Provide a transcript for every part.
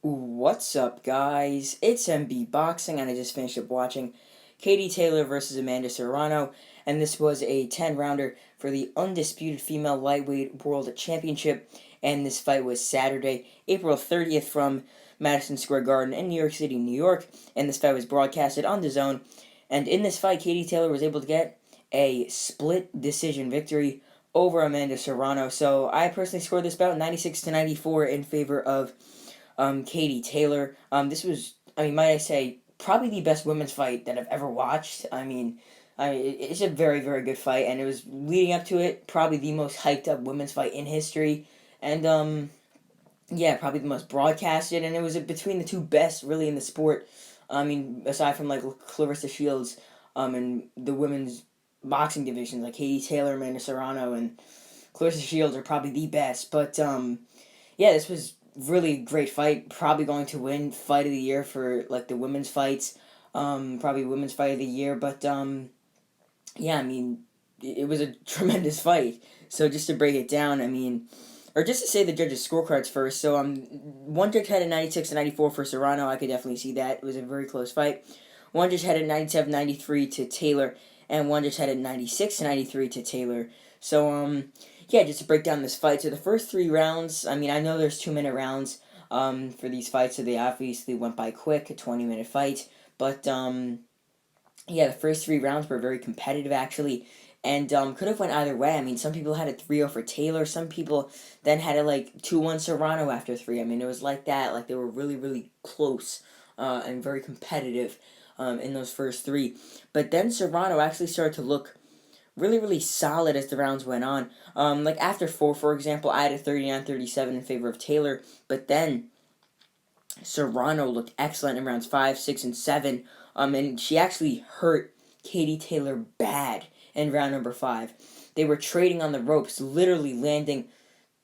What's up, guys? It's MB Boxing, and I just finished up watching Katie Taylor versus Amanda Serrano, and this was a 10-rounder for the undisputed female lightweight world championship, and this fight was Saturday, April 30th from Madison Square Garden in New York City, New York, and this fight was broadcasted on DAZN, and in this fight, Katie Taylor was able to get a split decision victory over Amanda Serrano, so I personally scored this bout 96-94 in favor of Katie Taylor. This was, might I say, probably the best women's fight that I've ever watched. It's a very, very good fight, and it was leading up to it, probably the most hyped up women's fight in history, and yeah, probably the most broadcasted, and it was between the two best really in the sport. Aside from like Clarissa Shields, and the women's boxing divisions like Katie Taylor, Amanda Serrano, and Clarissa Shields are probably the best. But yeah, this was really great fight. Probably going to win fight of the year for like the women's fights. Probably women's fight of the year. But yeah, it was a tremendous fight. So just to break it down, or just to say the judges' scorecards first. So one judge had a 96-94 for Serrano. I could definitely see that. It was a very close fight. One judge had a 97-93 to Taylor, and one judge had a 96-93 to Taylor. So yeah, just to break down this fight. So the first three rounds, I know there's 2-minute rounds for these fights, so they obviously went by quick, a 20-minute fight. But yeah, the first three rounds were very competitive actually, and could have went either way. Some people had it 3-0 for Taylor. Some people then had it like 2-1 Serrano after three. It was like that. Like they were really, really close and very competitive in those first three. But then Serrano actually started to look really, really solid as the rounds went on. Like after four, for example, I had a 39-37 in favor of Taylor, but then Serrano looked excellent in rounds 5, 6, and 7, and she actually hurt Katie Taylor bad in round number 5. They were trading on the ropes, literally landing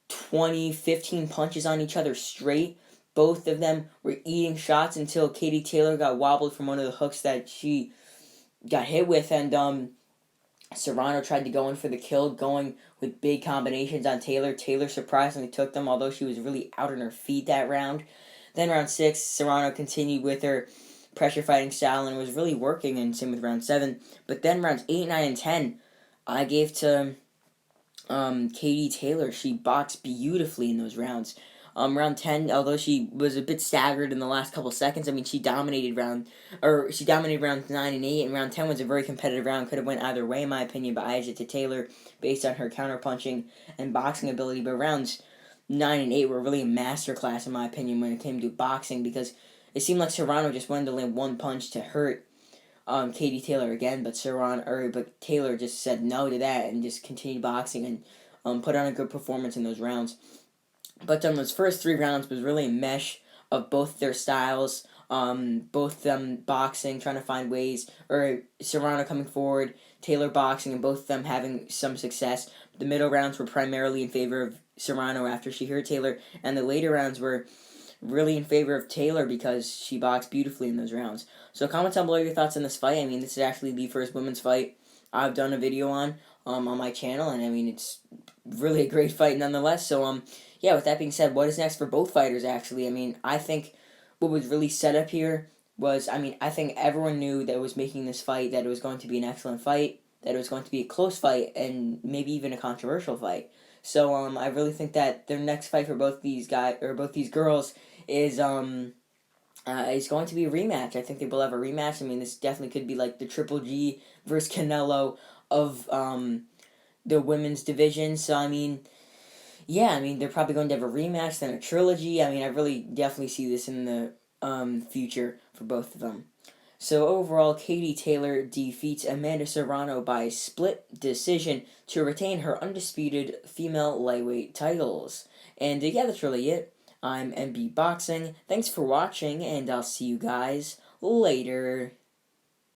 20, 15 punches on each other straight. Both of them were eating shots until Katie Taylor got wobbled from one of the hooks that she got hit with, and Serrano tried to go in for the kill, going with big combinations on Taylor. Taylor surprisingly took them, although she was really out on her feet that round. Then round 6, Serrano continued with her pressure fighting style and was really working, and same with round 7. But then rounds 8, 9, and 10, I gave to Katie Taylor. She boxed beautifully in those rounds. Round 10, although she was a bit staggered in the last couple seconds, she dominated rounds 9 and 8, and round 10 was a very competitive round. Could have went either way, in my opinion, but I edged it to Taylor based on her counterpunching and boxing ability. But rounds 9 and 8 were really a masterclass, in my opinion, when it came to boxing, because it seemed like Serrano just wanted to land one punch to hurt Katie Taylor again, but Taylor just said no to that and just continued boxing and put on a good performance in those rounds. But those first three rounds was really a mesh of both their styles, both them boxing, trying to find ways, or Serrano coming forward, Taylor boxing, and both of them having some success. The middle rounds were primarily in favor of Serrano after she hurt Taylor, and the later rounds were really in favor of Taylor because she boxed beautifully in those rounds. So comment down below your thoughts on this fight. This is actually the first women's fight I've done a video on my channel, and it's really a great fight nonetheless. So yeah, with that being said, what is next for both fighters, actually? I think what was really set up here was, I think everyone knew that was making this fight that it was going to be an excellent fight, that it was going to be a close fight, and maybe even a controversial fight. So, I really think that their next fight for both these girls is going to be a rematch. I think they will have a rematch. This definitely could be like the Triple G versus Canelo of the women's division. So, yeah, they're probably going to have a rematch, then a trilogy. I really definitely see this in the future for both of them. So overall, Katie Taylor defeats Amanda Serrano by split decision to retain her undisputed female lightweight titles. And yeah, that's really it. I'm MB Boxing. Thanks for watching, and I'll see you guys later.